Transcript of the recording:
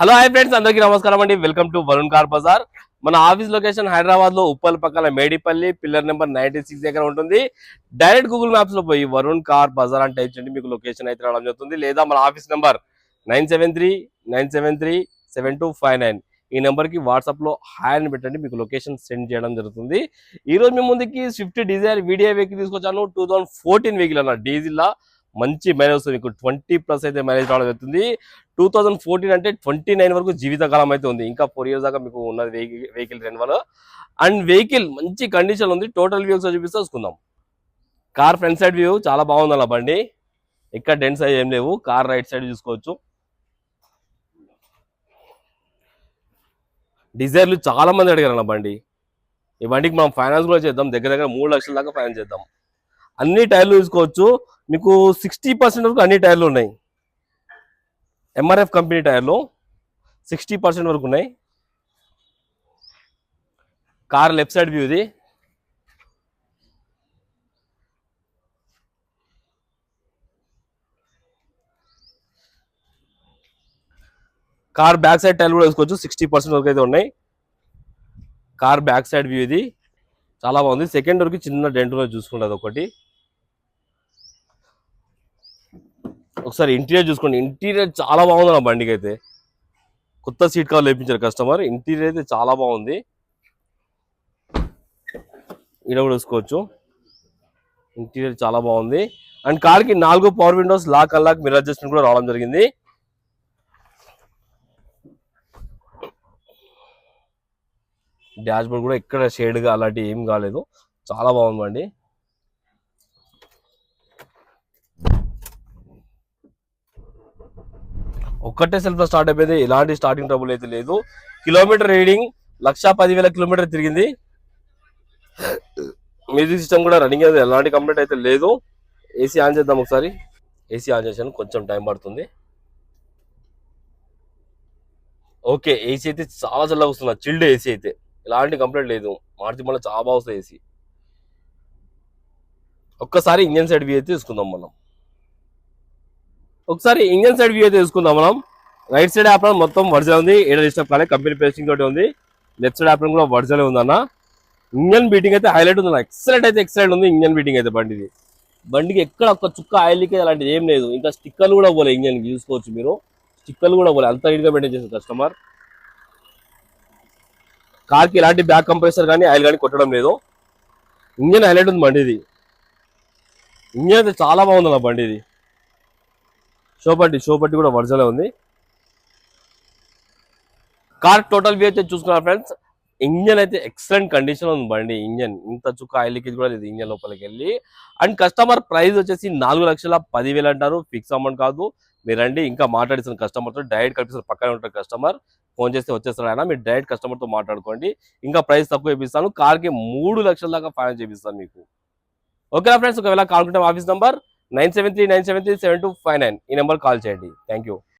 Hello hi friends, అందరికీ నమస్కారం అండి. Welcome to Varun car Bazaar. మన ఆఫీస్ లొకేషన్ హైదరాబాద్ లో ఉప్పల్ పక్కన మేడిపల్లి పిల్లర్ నెంబర్ 96 దగ్గర ఉంటుంది. డైరెక్ట్ గూగుల్ మ్యాప్స్ లో పోయి వరుణ్ కార్ బజార్ అని టైప్ చేయండి, మీకు లొకేషన్ అయితే రావడం జరుగుతుంది. లేదా మన ఆఫీస్ నెంబర్ 9739737259 ఈ నెంబర్ కి వాట్సాప్ లో హాయ్ అని పెట్టండి, మీకు లొకేషన్ సెండ్ చేయడం జరుగుతుంది. ఈ రోజు మీ ముందుకి స్విఫ్ట్ డిజైర్ వీడియో వెహికల్ తీసుకొచ్చాను. 2014 వెహికల్ అన్న డీజిల్ మంచి మైలేజ్ వస్తుంది, మీకు 20+ అయితే మైలేజ్ రావడం జరుగుతుంది. 2014 అంటే 29 వరకు జీవితకాలం అయితే ఉంది. ఇంకా 4 years దాకా మీకు ఉన్నది వెహికల్ రెన్యువల్. అండ్ వెహికల్ మంచి కండిషన్ ఉంది. టోటల్ వ్యూస్ చూపిస్తే చూసుకుందాం. కార్ ఫ్రంట్ సైడ్ వ్యూ చాలా బాగుంది అలా బండి, ఎక్కడ డెంట్స్ అయ్యి ఏం లేవు. కార్ రైట్ సైడ్ చూసుకోవచ్చు. డిజైర్లు చాలా మంది అడిగారు అన్న బండి. ఈ బండికి మనం ఫైనాన్స్ కూడా చేద్దాం, దగ్గర దగ్గర 3 లక్షల దాకా ఫైనాన్స్ చేద్దాం. అన్ని టైర్లు చూసుకోవచ్చు, మీకు 60% వరకు అన్ని టైర్లు ఉన్నాయి. ఎంఆర్ఎఫ్ కంపెనీ టైర్లు 60% వరకు ఉన్నాయి. కార్ లెఫ్ట్ సైడ్ వ్యూ ఇది. కార్ బ్యాక్ సైడ్ టైర్లు కూడా వేసుకోవచ్చు, 60% వరకు అయితే ఉన్నాయి. కార్ బ్యాక్ సైడ్ వ్యూ ఇది చాలా బాగుంది. సెకండ్ వరకు చిన్న డెంట్ చూసుకుంటుంది ఒకటి. ఒకసారి ఇంటీరియర్ చూసుకోండి, ఇంటీరియర్ చాలా బాగుంది నా బండికి అయితే. కొత్త సీట్ కవర్ లేపించారు కస్టమర్. ఇంటీరియర్ అయితే చాలా బాగుంది. ఇక్కడ కూడా చూసుకోవచ్చు, ఇంటీరియర్ చాలా బాగుంది. అండ్ కార్కి 4 power windows, lock unlock, mirror adjustment కూడా రావడం జరిగింది. డాష్ బోర్డ్ కూడా ఎక్కడ షేడ్గా అలాంటి ఏం కాలేదు, చాలా బాగుందండి. ఒక్కటే సెల్ఫ్ స్టార్ట్ అయిపోయింది, ఎలాంటి స్టార్టింగ్ ట్రబుల్ అయితే లేదు. కిలోమీటర్ రీడింగ్ 1,10,000 కిలోమీటర్ తిరిగింది. మ్యూజిక్ సిస్టమ్ కూడా రన్నింగ్ అయితే ఎలాంటి కంప్లైంట్ అయితే లేదు. ఏసీ ఆన్ చేద్దాం ఒకసారి. ఏసీ ఆన్ చేసాను, కొంచెం టైం పడుతుంది. ఓకే, ఏసీ అయితే చాలా చల్లగా వస్తుంది, చిల్డ్ ఏసీ అయితే ఎలాంటి కంప్లైంట్ లేదు. మారుతి మళ్ళీ చాలా బాగా వస్తుంది ఏసీ. ఒక్కసారి ఇంజన్ సైడ్ వ్యూ అయితే తీసుకుందాం మనం. ఒకసారి ఇంజన్ సైడ్ వ్యూ అయితే తీసుకుందాం మనం. రైట్ సైడ్ యాప్రాన్ మొత్తం వర్జన్ ఉంది, ఏడ డిస్టర్బ్ కాలే, కంపెనీ పేస్టింగ్ తోటి ఉంది. లెఫ్ట్ సైడ్ యాప్రాన్ కూడా వర్జన్ ఉందన్న. ఇంజన్ బీటింగ్ అయితే హైలైట్ ఉంది, ఎక్సలెంట్ అయితే ఎక్సలెంట్ ఉంది ఇంజన్ బీటింగ్ అయితే. బండికి ఎక్కడ ఒక్క చుక్క ఆయిల్ లీకేజ్ అలాంటిది ఏం లేదు. ఇంకా స్టిక్కర్లు కూడా పోలే, ఇంజన్ చూసుకోవచ్చు మీరు, స్టిక్కర్లు కూడా పోలే, అంత నీట్గా మెయింటైన్ చేసిన కస్టమర్. కార్కి ఎలాంటి బ్యాక్ కంప్రెసర్ కానీ ఆయిల్ కానీ కొట్టడం లేదు. ఇంజన్ హైలైట్ ఉంది బండిది. ఇంజన్ అయితే చాలా బాగుంది అన్న బండిది. షోపట్టి కూడా వర్జనే ఉంది. కార్ టోటల్ వ్యూ అయితే చూసుకున్నారు ఫ్రెండ్స్. ఇంజన్ అయితే ఎక్సలెంట్ కండిషన్ ఉంది బండి. ఇంజన్ ఇంత చుక్క ఆయిల్ లీకేజ్ కూడా లేదు ఇంజన్ లోపలికి వెళ్ళి. అండ్ కస్టమర్ ప్రైస్ వచ్చేసి 4,10,000 అంటారు, ఫిక్స్ అమౌంట్ కాదు. మీరు రండి, ఇంకా మాట్లాడిస్తున్న కస్టమర్తో డైరెక్ట్ కల్పిస్తారు, పక్కనే ఉంటారు కస్టమర్. ఫోన్ చేస్తే వచ్చేస్తారు ఆయన, మీరు డైరెక్ట్ కస్టమర్తో మాట్లాడుకోండి. ఇంకా ప్రైస్ తక్కువ ఇప్పిస్తాను, కార్కి 3 లక్షల దాకా ఫైనాన్స్ చేపిస్తాను మీకు. ఓకేనా ఫ్రెండ్స్, ఒకవేళ కాల్ ఆఫీస్ నంబర్ 9739737259 ఈ నెంబర్ కాల్ చేయండి. Thank you.